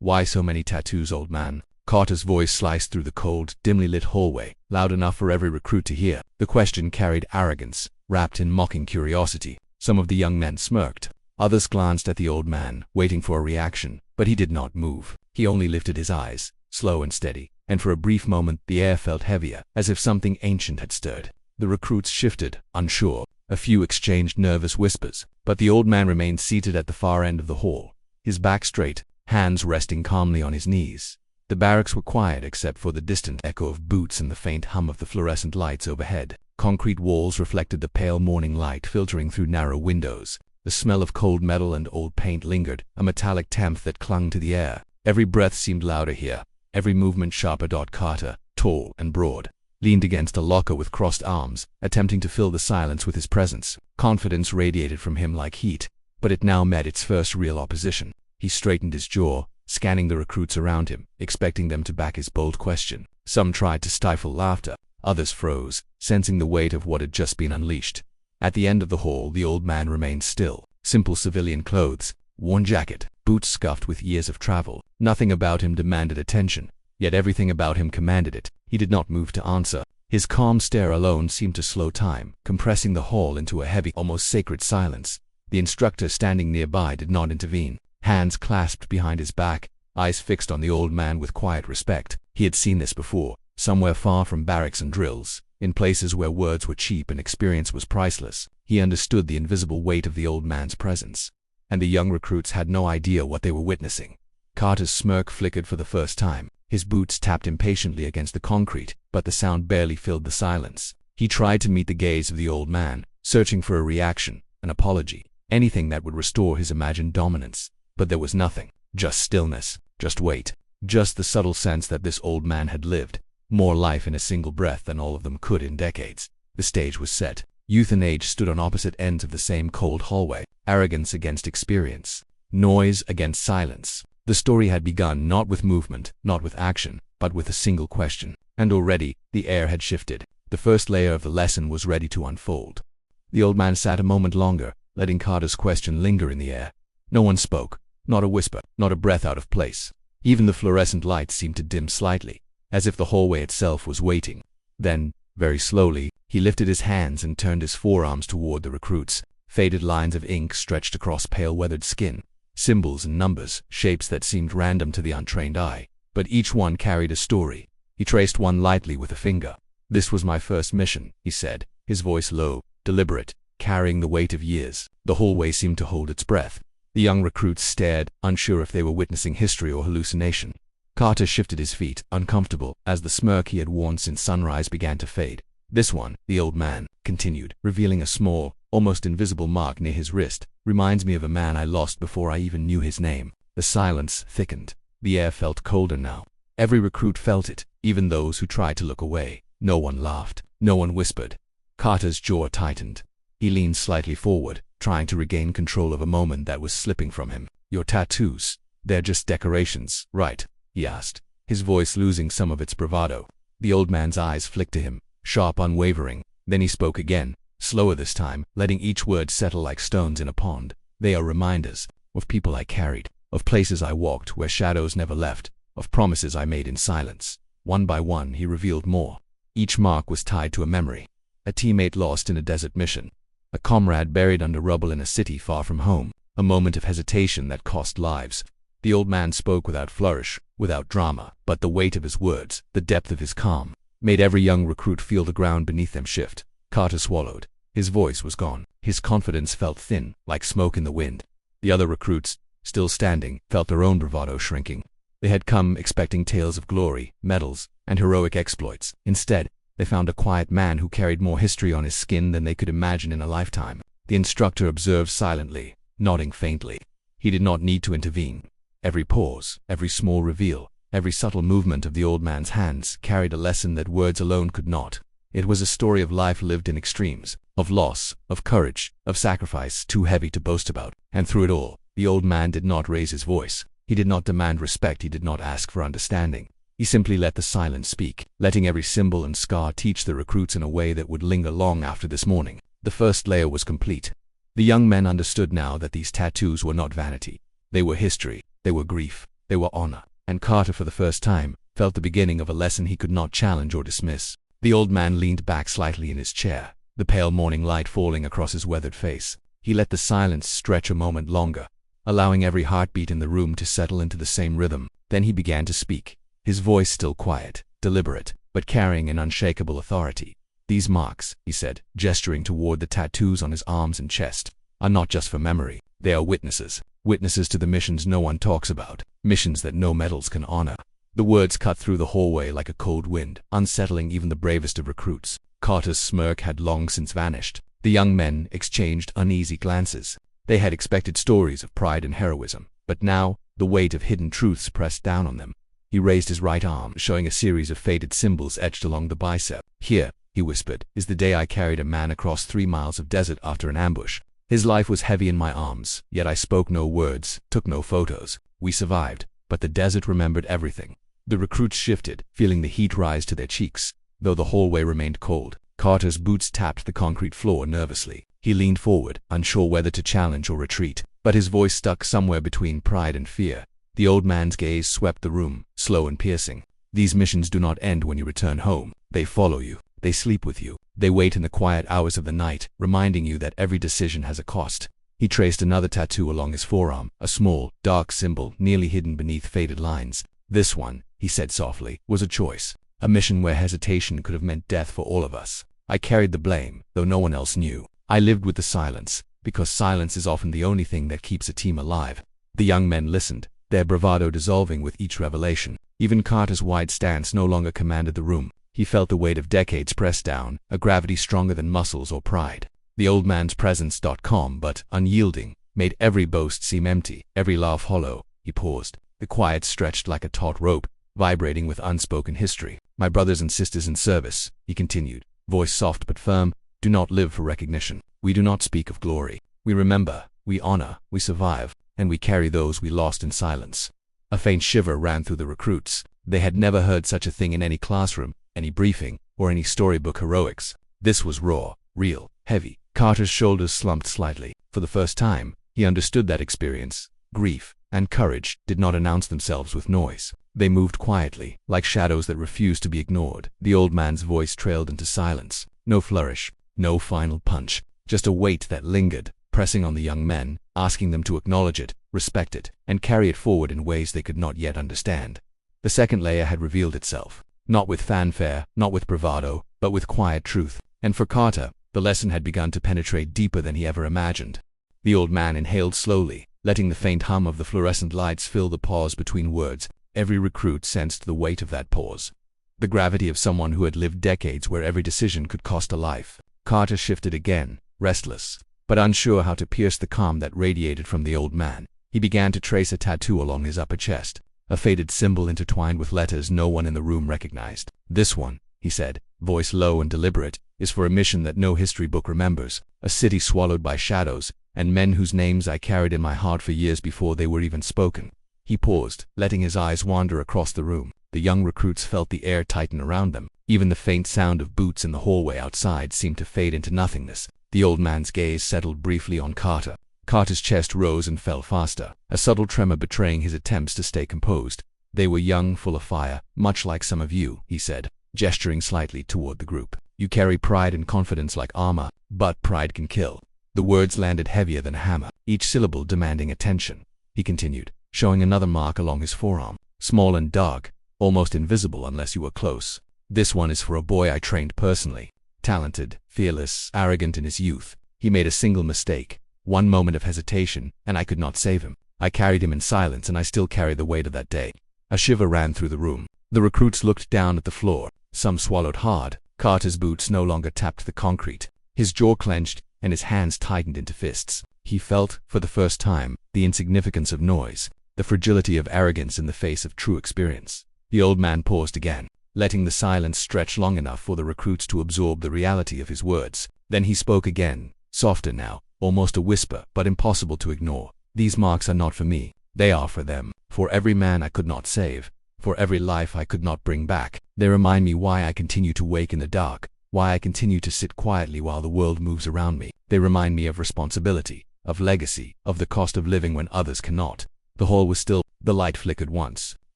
Why so many tattoos, old man? Carter's voice sliced through the cold, dimly lit hallway, loud enough for every recruit to hear. The question carried arrogance, wrapped in mocking curiosity. Some of the young men smirked. Others glanced at the old man, waiting for a reaction, but he did not move. He only lifted his eyes, slow and steady, and for a brief moment the air felt heavier, as if something ancient had stirred. The recruits shifted, unsure. A few exchanged nervous whispers, but the old man remained seated at the far end of the hall, his back straight, hands resting calmly on his knees. The barracks were quiet except for the distant echo of boots and the faint hum of the fluorescent lights overhead. Concrete walls reflected the pale morning light filtering through narrow windows. The smell of cold metal and old paint lingered, a metallic temp that clung to the air. Every breath seemed louder here, every movement sharper. Carter, tall and broad, leaned against a locker with crossed arms, attempting to fill the silence with his presence. Confidence radiated from him like heat, but it now met its first real opposition. He straightened his jaw, scanning the recruits around him, expecting them to back his bold question. Some tried to stifle laughter, others froze, sensing the weight of what had just been unleashed. At the end of the hall, the old man remained still. Simple civilian clothes, worn jacket, boots scuffed with years of travel. Nothing about him demanded attention, yet everything about him commanded it. He did not move to answer. His calm stare alone seemed to slow time, compressing the hall into a heavy, almost sacred silence. The instructor standing nearby did not intervene. Hands clasped behind his back, eyes fixed on the old man with quiet respect. He had seen this before, somewhere far from barracks and drills, in places where words were cheap and experience was priceless. He understood the invisible weight of the old man's presence, and the young recruits had no idea what they were witnessing. Carter's smirk flickered for the first time. His boots tapped impatiently against the concrete, but the sound barely filled the silence. He tried to meet the gaze of the old man, searching for a reaction, an apology, anything that would restore his imagined dominance. But there was nothing. Just stillness, just weight, just the subtle sense that this old man had lived more life in a single breath than all of them could in decades. The stage was set. Youth and age stood on opposite ends of the same cold hallway, arrogance against experience, noise against silence. The story had begun not with movement, not with action, but with a single question. And already, the air had shifted. The first layer of the lesson was ready to unfold. The old man sat a moment longer, letting Carter's question linger in the air. No one spoke, not a whisper, not a breath out of place. Even the fluorescent lights seemed to dim slightly, as if the hallway itself was waiting. Then, very slowly, he lifted his hands and turned his forearms toward the recruits. Faded lines of ink stretched across pale weathered skin. Symbols and numbers, shapes that seemed random to the untrained eye, but each one carried a story. He traced one lightly with a finger. "This was my first mission," he said, his voice low, deliberate, carrying the weight of years. The hallway seemed to hold its breath. The young recruits stared, unsure if they were witnessing history or hallucination. Carter shifted his feet, uncomfortable, as the smirk he had worn since sunrise began to fade. "This one," the old man continued, revealing a small, almost invisible mark near his wrist, "reminds me of a man I lost before I even knew his name." The silence thickened. The air felt colder now. Every recruit felt it, even those who tried to look away. No one laughed. No one whispered. Carter's jaw tightened. He leaned slightly forward, trying to regain control of a moment that was slipping from him. "Your tattoos, they're just decorations, right?" he asked, his voice losing some of its bravado. The old man's eyes flicked to him, sharp, unwavering. Then he spoke again, slower this time, letting each word settle like stones in a pond. "They are reminders of people I carried, of places I walked where shadows never left, of promises I made in silence." One by one, he revealed more. Each mark was tied to a memory. A teammate lost in a desert mission. A comrade buried under rubble in a city far from home. A moment of hesitation that cost lives. The old man spoke without flourish, without drama, but the weight of his words, the depth of his calm, made every young recruit feel the ground beneath them shift. Carter swallowed. His voice was gone. His confidence felt thin, like smoke in the wind. The other recruits, still standing, felt their own bravado shrinking. They had come expecting tales of glory, medals, and heroic exploits. Instead, they found a quiet man who carried more history on his skin than they could imagine in a lifetime. The instructor observed silently, nodding faintly. He did not need to intervene. Every pause, every small reveal, every subtle movement of the old man's hands carried a lesson that words alone could not. It was a story of life lived in extremes, of loss, of courage, of sacrifice too heavy to boast about. And through it all, the old man did not raise his voice. He did not demand respect. He did not ask for understanding. He simply let the silence speak, letting every symbol and scar teach the recruits in a way that would linger long after this morning. The first layer was complete. The young men understood now that these tattoos were not vanity. They were history. They were grief. They were honor. And Carter, for the first time, felt the beginning of a lesson he could not challenge or dismiss. The old man leaned back slightly in his chair, the pale morning light falling across his weathered face. He let the silence stretch a moment longer, allowing every heartbeat in the room to settle into the same rhythm. Then he began to speak, his voice still quiet, deliberate, but carrying an unshakable authority. "These marks," he said, gesturing toward the tattoos on his arms and chest, "are not just for memory. They are witnesses. Witnesses to the missions no one talks about, missions that no medals can honor." The words cut through the hallway like a cold wind, unsettling even the bravest of recruits. Carter's smirk had long since vanished. The young men exchanged uneasy glances. They had expected stories of pride and heroism, but now the weight of hidden truths pressed down on them. He raised his right arm, showing a series of faded symbols etched along the bicep. "Here," he whispered, "is the day I carried a man across 3 miles of desert after an ambush. His life was heavy in my arms, yet I spoke no words, took no photos. We survived, but the desert remembered everything." The recruits shifted, feeling the heat rise to their cheeks, though the hallway remained cold. Carter's boots tapped the concrete floor nervously. He leaned forward, unsure whether to challenge or retreat, but his voice stuck somewhere between pride and fear. The old man's gaze swept the room, slow and piercing. "These missions do not end when you return home. They follow you. They sleep with you. They wait in the quiet hours of the night, reminding you that every decision has a cost." He traced another tattoo along his forearm, a small, dark symbol nearly hidden beneath faded lines. "This one," he said softly, "was a choice. A mission where hesitation could have meant death for all of us. I carried the blame, though no one else knew. I lived with the silence, because silence is often the only thing that keeps a team alive." The young men listened, their bravado dissolving with each revelation. Even Carter's wide stance no longer commanded the room. He felt the weight of decades pressed down, a gravity stronger than muscles or pride. The old man's presence, calm but unyielding, made every boast seem empty, every laugh hollow. He paused. The quiet stretched like a taut rope, vibrating with unspoken history. "My brothers and sisters in service," he continued, voice soft but firm, "do not live for recognition. We do not speak of glory. We remember, we honor, we survive, and we carry those we lost in silence." A faint shiver ran through the recruits. They had never heard such a thing in any classroom, any briefing, or any storybook heroics. This was raw, real, heavy. Carter's shoulders slumped slightly. For the first time, he understood that experience, grief, and courage did not announce themselves with noise. They moved quietly, like shadows that refused to be ignored. The old man's voice trailed into silence. No flourish, no final punch, just a weight that lingered, pressing on the young men, asking them to acknowledge it, respect it, and carry it forward in ways they could not yet understand. The second layer had revealed itself, not with fanfare, not with bravado, but with quiet truth. And for Carter, the lesson had begun to penetrate deeper than he ever imagined. The old man inhaled slowly, letting the faint hum of the fluorescent lights fill the pause between words. Every recruit sensed the weight of that pause, the gravity of someone who had lived decades where every decision could cost a life. Carter shifted again, restless, but unsure how to pierce the calm that radiated from the old man. He began to trace a tattoo along his upper chest, a faded symbol intertwined with letters no one in the room recognized. "This one," he said, voice low and deliberate, "is for a mission that no history book remembers, a city swallowed by shadows, and men whose names I carried in my heart for years before they were even spoken." He paused, letting his eyes wander across the room. The young recruits felt the air tighten around them. Even the faint sound of boots in the hallway outside seemed to fade into nothingness. The old man's gaze settled briefly on Carter. Carter's chest rose and fell faster, a subtle tremor betraying his attempts to stay composed. "They were young, full of fire, much like some of you," he said, gesturing slightly toward the group. "You carry pride and confidence like armor, but pride can kill." The words landed heavier than a hammer, each syllable demanding attention. He continued, showing another mark along his forearm, small and dark, almost invisible unless you were close. "This one is for a boy I trained personally. Talented, fearless, arrogant in his youth. He made a single mistake, one moment of hesitation, and I could not save him. I carried him in silence, and I still carry the weight of that day." A shiver ran through the room. The recruits looked down at the floor. Some swallowed hard. Carter's boots no longer tapped the concrete. His jaw clenched, and his hands tightened into fists. He felt, for the first time, the insignificance of noise, the fragility of arrogance in the face of true experience. The old man paused again, letting the silence stretch long enough for the recruits to absorb the reality of his words. Then he spoke again, softer now, almost a whisper, but impossible to ignore. "These marks are not for me. They are for them. For every man I could not save. For every life I could not bring back. They remind me why I continue to wake in the dark, why I continue to sit quietly while the world moves around me. They remind me of responsibility, of legacy, of the cost of living when others cannot." The hall was still, The light flickered once.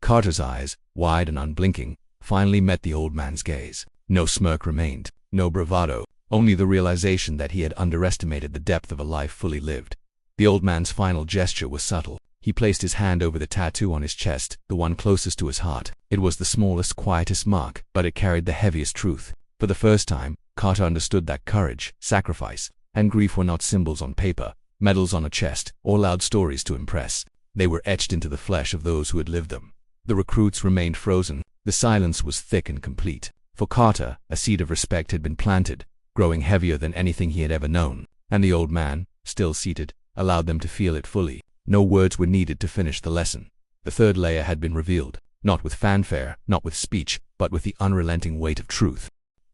Carter's eyes, wide and unblinking, finally met the old man's gaze. No smirk remained, no bravado, only the realization that he had underestimated the depth of a life fully lived. The old man's final gesture was subtle. He placed his hand over the tattoo on his chest, the one closest to his heart. It was the smallest, quietest mark, but it carried the heaviest truth. For the first time, Carter understood that courage, sacrifice, and grief were not symbols on paper, medals on a chest, or loud stories to impress. They were etched into the flesh of those who had lived them. The recruits remained frozen. The silence was thick and complete. For Carter, a seed of respect had been planted, growing heavier than anything he had ever known, and the old man, still seated, allowed them to feel it fully. No words were needed to finish the lesson. The third layer had been revealed, not with fanfare, not with speech, but with the unrelenting weight of truth.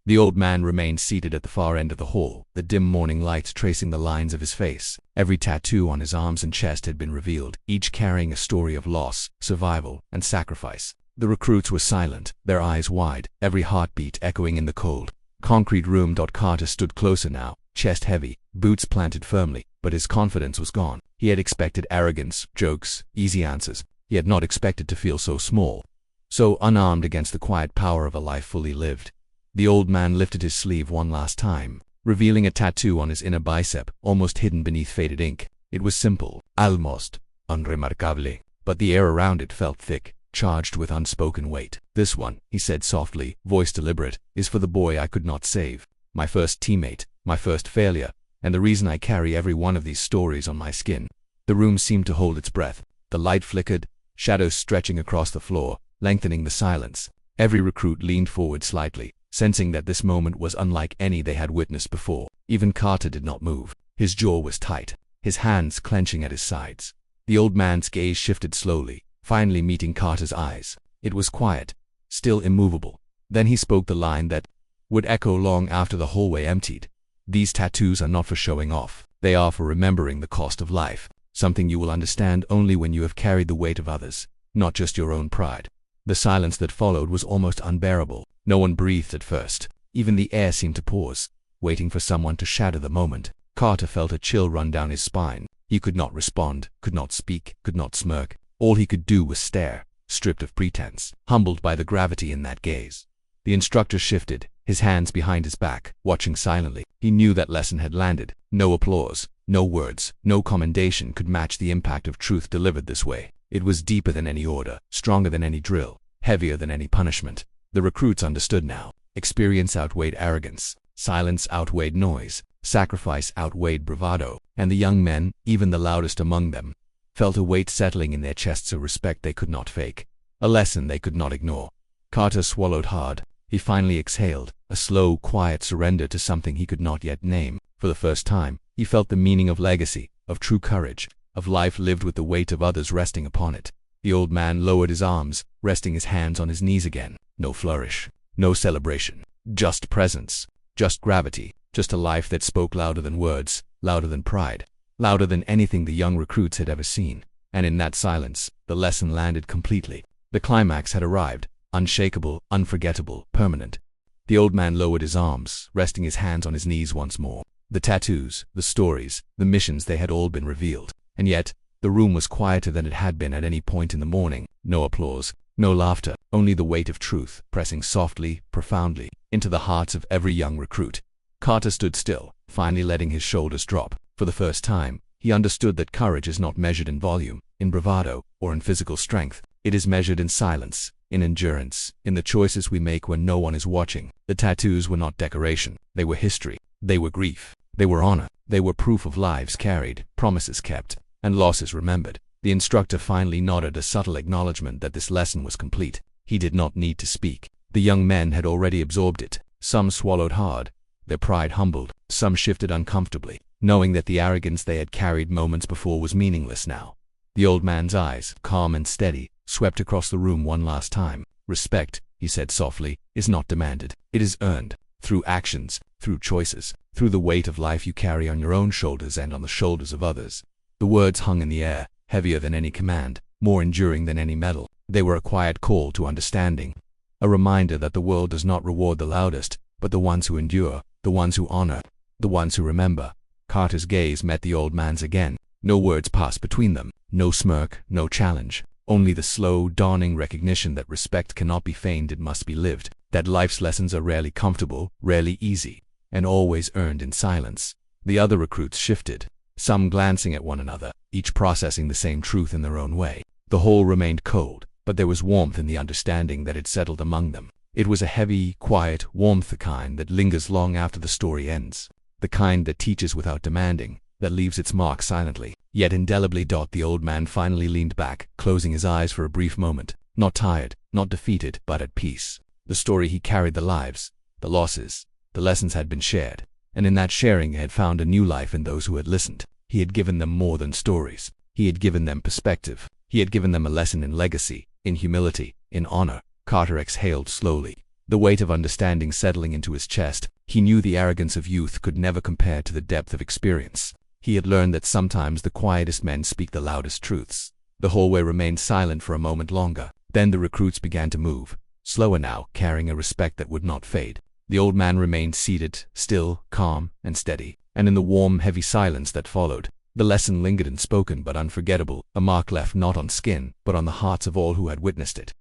The old man remained seated at the far end of the hall, the dim morning light tracing the lines of his face. Every tattoo on his arms and chest had been revealed, each carrying a story of loss, survival, and sacrifice. The recruits were silent, their eyes wide, every heartbeat echoing in the cold, concrete room. Carter stood closer now, chest heavy, boots planted firmly, but his confidence was gone. He had expected arrogance, jokes, easy answers. He had not expected to feel so small, so unarmed against the quiet power of a life fully lived. The old man lifted his sleeve one last time, revealing a tattoo on his inner bicep, almost hidden beneath faded ink. It was simple, almost unremarkable, but the air around it felt thick, charged with unspoken weight. "This one," he said softly, voice deliberate, "is for the boy I could not save. My first teammate, my first failure, and the reason I carry every one of these stories on my skin." The room seemed to hold its breath. The light flickered, shadows stretching across the floor, lengthening the silence. Every recruit leaned forward slightly, sensing that this moment was unlike any they had witnessed before. Even Carter did not move. His jaw was tight, his hands clenching at his sides. The old man's gaze shifted slowly, finally meeting Carter's eyes. It was quiet, still immovable. Then he spoke the line that would echo long after the hallway emptied. "These tattoos are not for showing off. They are for remembering the cost of life, something you will understand only when you have carried the weight of others, not just your own pride." The silence that followed was almost unbearable. No one breathed at first. Even the air seemed to pause, waiting for someone to shatter the moment. Carter felt a chill run down his spine. He could not respond, could not speak, could not smirk. All he could do was stare, stripped of pretense, humbled by the gravity in that gaze. The instructor shifted, his hands behind his back, watching silently. He knew that lesson had landed. No applause, no words, no commendation could match the impact of truth delivered this way. It was deeper than any order, stronger than any drill, heavier than any punishment. The recruits understood now. Experience outweighed arrogance, silence outweighed noise, sacrifice outweighed bravado, and the young men, even the loudest among them, felt a weight settling in their chests, a respect they could not fake, a lesson they could not ignore. Carter swallowed hard. He finally exhaled, a slow, quiet surrender to something he could not yet name. For the first time, he felt the meaning of legacy, of true courage, of life lived with the weight of others resting upon it. The old man lowered his arms, resting his hands on his knees again. No flourish, no celebration, just presence, just gravity, just a life that spoke louder than words, louder than pride, louder than anything the young recruits had ever seen. And in that silence, the lesson landed completely. The climax had arrived, unshakable, unforgettable, permanent. The old man lowered his arms, resting his hands on his knees once more. The tattoos, the stories, the missions, they had all been revealed. And yet, the room was quieter than it had been at any point in the morning. No applause, no laughter, only the weight of truth, pressing softly, profoundly, into the hearts of every young recruit. Carter stood still, finally letting his shoulders drop. For the first time, he understood that courage is not measured in volume, in bravado, or in physical strength. It is measured in silence, in endurance, in the choices we make when no one is watching. The tattoos were not decoration. They were history. They were grief. They were honor. They were proof of lives carried, promises kept, and losses remembered. The instructor finally nodded, a subtle acknowledgement that this lesson was complete. He did not need to speak. The young men had already absorbed it. Some swallowed hard, their pride humbled. Some shifted uncomfortably, knowing that the arrogance they had carried moments before was meaningless now. The old man's eyes, calm and steady, swept across the room one last time. "Respect," he said softly, "is not demanded. It is earned, through actions, through choices, through the weight of life you carry on your own shoulders and on the shoulders of others." The words hung in the air, heavier than any command, more enduring than any medal. They were a quiet call to understanding, a reminder that the world does not reward the loudest, but the ones who endure, the ones who honor, the ones who remember. Carter's gaze met the old man's again. No words passed between them, no smirk, no challenge, only the slow, dawning recognition that respect cannot be feigned, it must be lived, that life's lessons are rarely comfortable, rarely easy, and always earned in silence. The other recruits shifted, some glancing at one another, each processing the same truth in their own way. The whole remained cold, but there was warmth in the understanding that had settled among them. It was a heavy, quiet warmth, the kind that lingers long after the story ends, the kind that teaches without demanding, that leaves its mark silently, yet indelibly. The old man finally leaned back, closing his eyes for a brief moment, not tired, not defeated, but at peace. The story he carried, the lives, the losses, the lessons had been shared, and in that sharing had found a new life in those who had listened. He had given them more than stories. He had given them perspective. He had given them a lesson in legacy, in humility, in honor. Carter exhaled slowly, the weight of understanding settling into his chest. He knew the arrogance of youth could never compare to the depth of experience. He had learned that sometimes the quietest men speak the loudest truths. The hallway remained silent for a moment longer. Then the recruits began to move, slower now, carrying a respect that would not fade. The old man remained seated, still, calm, and steady, and in the warm, heavy silence that followed, the lesson lingered unspoken but unforgettable, a mark left not on skin, but on the hearts of all who had witnessed it.